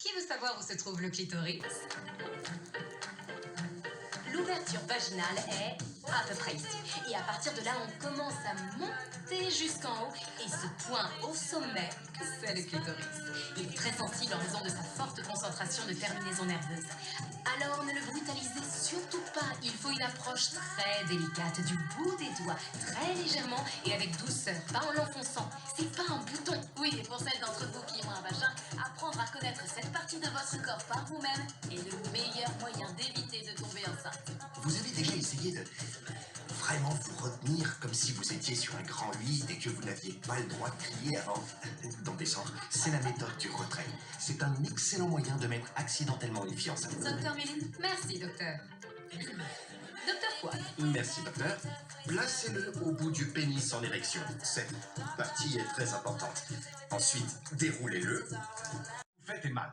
Qui veut savoir où se trouve le clitoris? L'ouverture vaginale est à peu près ici. Et à partir de là, on commence à monter jusqu'en haut. Et ce point au sommet, c'est le clitoris. Il est très sensible en raison de sa forte concentration de terminaisons nerveuses. Alors ne le brutalisez surtout pas. Il faut une approche très délicate, du bout des doigts, très légèrement et avec douceur, pas en l'enfonçant. C'est pas un bouton. Oui, et pour celles d'entre vous qui ont un vagin, apprendre à connaître cette partie de votre corps par vous-même est le meilleur moyen d'éviter de tomber enceinte. Vous avez déjà essayé de vraiment vous retenir comme si vous étiez sur un grand lit et que vous n'aviez pas le droit de crier avant d'en descendre? C'est la méthode du retrait. C'est un excellent moyen de mettre accidentellement une fille enceinte. Docteur Méline, Merci, docteur. Docteur quoi? Merci, docteur. Placez-le au bout du pénis en érection. Cette partie est très importante. Ensuite, déroulez-le. Vous faites mal.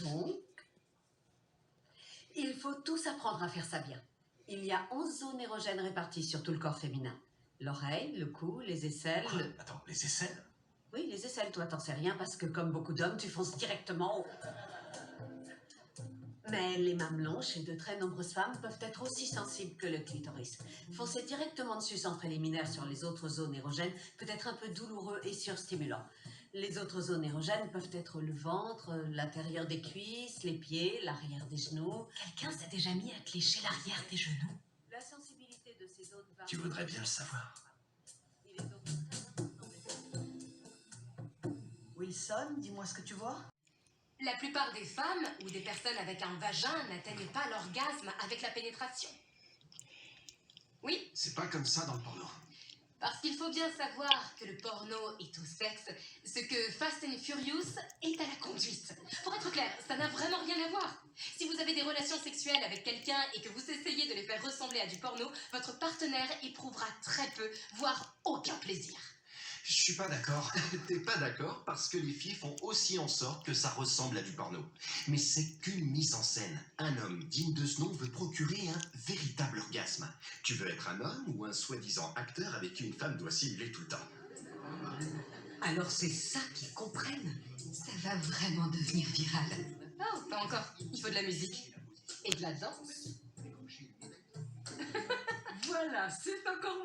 Donc, il faut tous apprendre à faire ça bien. Il y a 11 zones érogènes réparties sur tout le corps féminin. L'oreille, le cou, les aisselles... Quoi? Attends, les aisselles? Oui, les aisselles, toi, t'en sais rien parce que, comme beaucoup d'hommes, tu fonces directement au... Mais les mamelons, chez de très nombreuses femmes, peuvent être aussi sensibles que le clitoris. Foncer directement dessus sans préliminaire sur les autres zones érogènes peut être un peu douloureux et surstimulant. Les autres zones érogènes peuvent être le ventre, l'intérieur des cuisses, les pieds, l'arrière des genoux. Quelqu'un s'est déjà mis à te lécher l'arrière des genoux? La sensibilité de ces zones varie. Tu voudrais bien le savoir. Il est donc très important Wilson, dis-moi ce que tu vois. La plupart des femmes ou des personnes avec un vagin n'atteignent pas l'orgasme avec la pénétration. Oui, C'est pas comme ça dans le porno. parce qu'il faut bien savoir que le porno est au sexe, ce que Fast and Furious est à la conduite. Pour être clair, ça n'a vraiment rien à voir. Si vous avez des relations sexuelles avec quelqu'un et que vous essayez de les faire ressembler à du porno, votre partenaire éprouvera très peu, voire aucun plaisir. Je suis pas d'accord. T'es pas d'accord parce que les filles font aussi en sorte que ça ressemble à du porno. Mais c'est qu'une mise en scène. Un homme digne de ce nom veut procurer un véritable orgasme. Tu veux être un homme ou un soi-disant acteur avec qui une femme doit simuler tout le temps? Alors c'est ça qu'ils comprennent. Ça va vraiment devenir viral. Oh, pas encore. Il faut de la musique. Et de la danse. Voilà, c'est encore